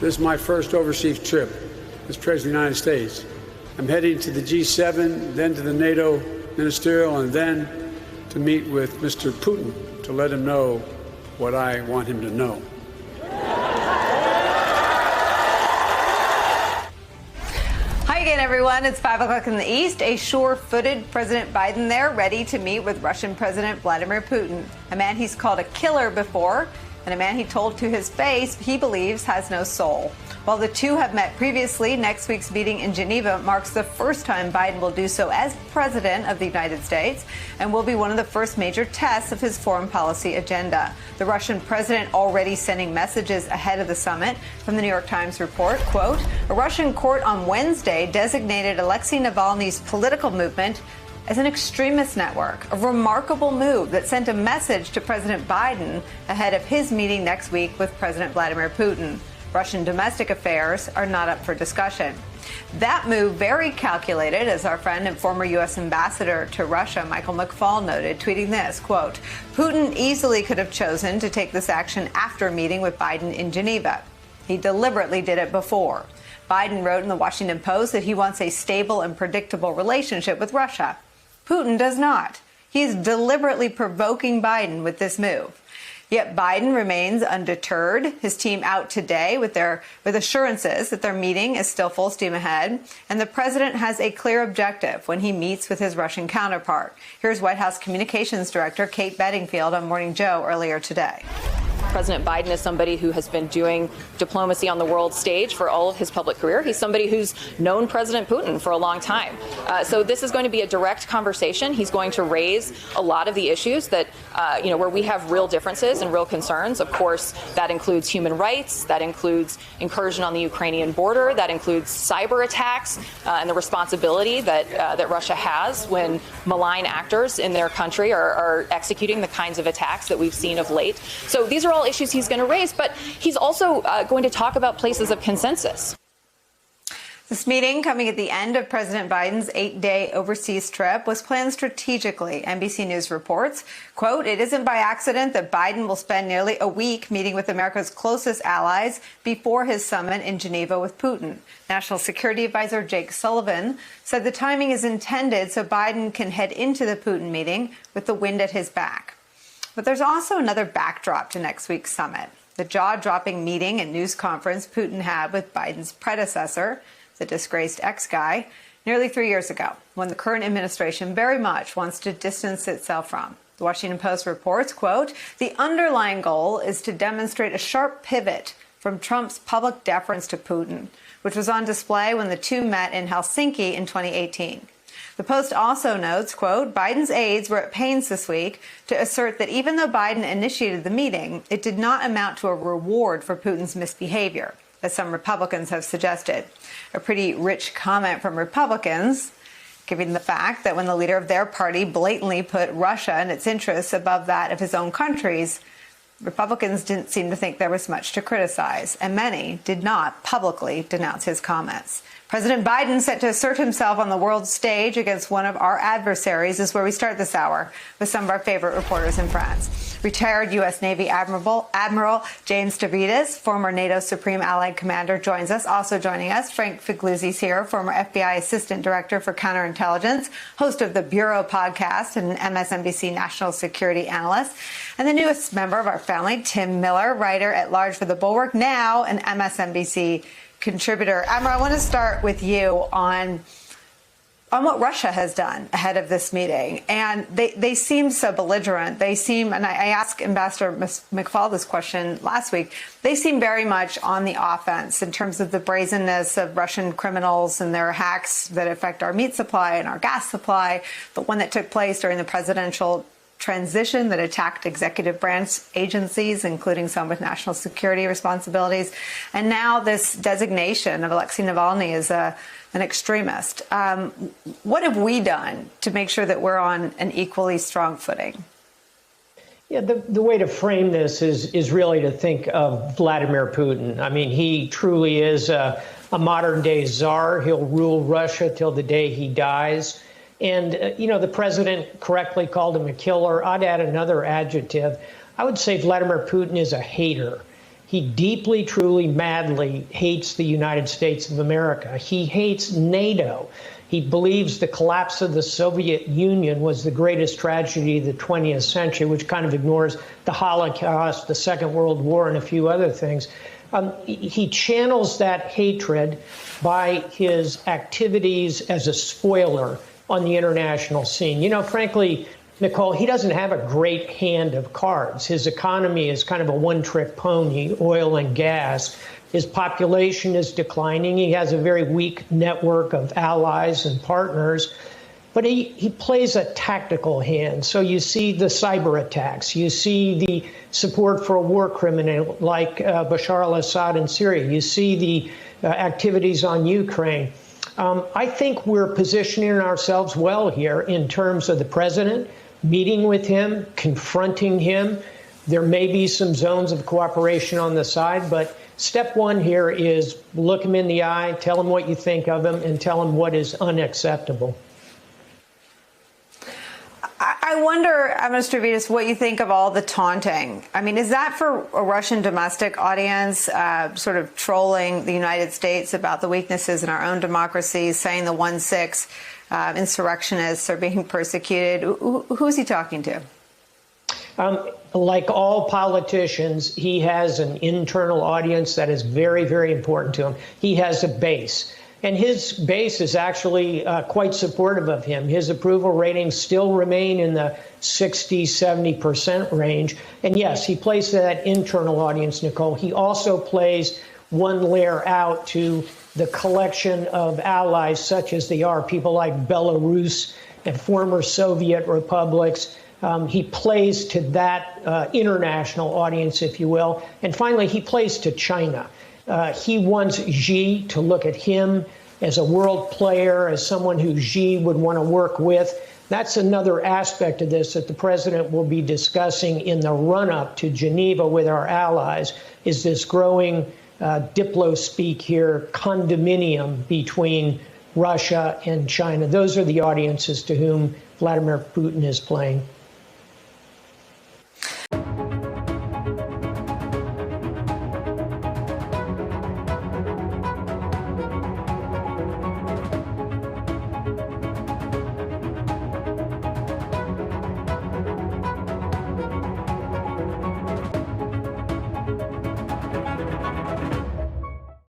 This is my first overseas trip as President of the United States. I'm heading to the G7, then to the NATO ministerial, and then to meet with Mr. Putin to let him know what I want him to know. Hi again, everyone. It's 5 o'clock in the East. A sure-footed President Biden there, ready to meet with Russian President Vladimir Putin, a man he's called a killer before, and a man he told to his face he believes has no soul. While the two have met previously, next week's meeting in Geneva marks the first time Biden will do so as President of the United States and will be one of the first major tests of his foreign policy agenda. The Russian president already sending messages ahead of the summit. From the New York Times report, quote, a Russian court on Wednesday designated Alexei Navalny's political movement as an extremist network, a remarkable move that sent a message to President Biden ahead of his meeting next week with President Vladimir Putin. Russian domestic affairs are not up for discussion. That move, very calculated, as our friend and former U.S. ambassador to Russia, Michael McFaul, noted, tweeting this, quote, Putin easily could have chosen to take this action after meeting with Biden in Geneva. He deliberately did it before. Biden wrote in the Washington Post that he wants a stable and predictable relationship with Russia. Putin does not. He is deliberately provoking Biden with this move. Yet Biden remains undeterred. His team out today with assurances that their meeting is still full steam ahead. And the president has a clear objective when he meets with his Russian counterpart. Here's White House Communications Director Kate Bedingfield on Morning Joe earlier today. President Biden is somebody who has been doing diplomacy on the world stage for all of his public career. He's somebody who's known President Putin for a long time. So this is going to be a direct conversation. He's going to raise a lot of the issues that, where we have real differences and real concerns. Of course, that includes human rights. That includes incursion on the Ukrainian border. That includes cyber attacks and the responsibility that Russia has when malign actors in their country are executing the kinds of attacks that we've seen of late. So these are all issues he's going to raise, but he's also going to talk about places of consensus. This meeting, coming at the end of President Biden's 8-day overseas trip, was planned strategically. NBC News reports, quote, it isn't by accident that Biden will spend nearly a week meeting with America's closest allies before his summit in Geneva with Putin. National Security Advisor Jake Sullivan said the timing is intended so Biden can head into the Putin meeting with the wind at his back. But there's also another backdrop to next week's summit. The jaw-dropping meeting and news conference Putin had with Biden's predecessor, the disgraced ex-guy, nearly 3 years ago, when the current administration very much wants to distance itself from. The Washington Post reports, quote, the underlying goal is to demonstrate a sharp pivot from Trump's public deference to Putin, which was on display when the two met in Helsinki in 2018. The Post also notes, quote, Biden's aides were at pains this week to assert that even though Biden initiated the meeting, it did not amount to a reward for Putin's misbehavior, as some Republicans have suggested. A pretty rich comment from Republicans, given the fact that when the leader of their party blatantly put Russia and its interests above that of his own country's, Republicans didn't seem to think there was much to criticize, and many did not publicly denounce his comments. President Biden set to assert himself on the world stage against one of our adversaries is where we start this hour with some of our favorite reporters in France. Retired U.S. Navy Admiral James Stavridis, former NATO Supreme Allied Commander, joins us. Also joining us, Frank Figliuzzi's here, former FBI Assistant Director for Counterintelligence, host of the Bureau podcast and MSNBC National Security Analyst, and the newest member of our family, Tim Miller, writer at large for The Bulwark, now an MSNBC contributor. Admiral, I want to start with you on what Russia has done ahead of this meeting. And they seem so belligerent. They seem, and I asked Ambassador McFaul this question last week, they seem very much on the offense in terms of the brazenness of Russian criminals and their hacks that affect our meat supply and our gas supply, the one that took place during the presidential transition that attacked executive branch agencies, including some with national security responsibilities. And now this designation of Alexei Navalny as an extremist. What have we done to make sure that we're on an equally strong footing? Yeah, the way to frame this is really to think of Vladimir Putin. I mean, he truly is a modern day czar. He'll rule Russia till the day he dies. And, the president correctly called him a killer. I'd add another adjective. I would say Vladimir Putin is a hater. He deeply, truly, madly hates the United States of America. He hates NATO. He believes the collapse of the Soviet Union was the greatest tragedy of the 20th century, which kind of ignores the Holocaust, the Second World War, and a few other things. He channels that hatred by his activities as a spoiler on the international scene. You know, frankly, Nicole, he doesn't have a great hand of cards. His economy is kind of a one-trick pony, oil and gas. His population is declining. He has a very weak network of allies and partners. But he plays a tactical hand. So you see the cyber attacks. You see the support for a war criminal like Bashar al-Assad in Syria. You see the activities on Ukraine. I think we're positioning ourselves well here in terms of the president, meeting with him, confronting him. There may be some zones of cooperation on the side, but step one here is look him in the eye, tell him what you think of him, and tell him what is unacceptable. I wonder, Mr. Stavridis, what you think of all the taunting. I mean, is that for a Russian domestic audience, sort of trolling the United States about the weaknesses in our own democracy, saying the 1-6 insurrectionists are being persecuted? Who's he talking to? Like all politicians, he has an internal audience that is very, very important to him. He has a base. And his base is actually quite supportive of him. His approval ratings still remain in the 60, 70% range. And yes, he plays to that internal audience, Nicole. He also plays one layer out to the collection of allies, such as they are, people like Belarus and former Soviet republics. He plays to that international audience, if you will. And finally, he plays to China. He wants Xi to look at him as a world player, as someone who Xi would want to work with. That's another aspect of this that the president will be discussing in the run-up to Geneva with our allies, is this growing diplo-speak here, condominium between Russia and China. Those are the audiences to whom Vladimir Putin is playing.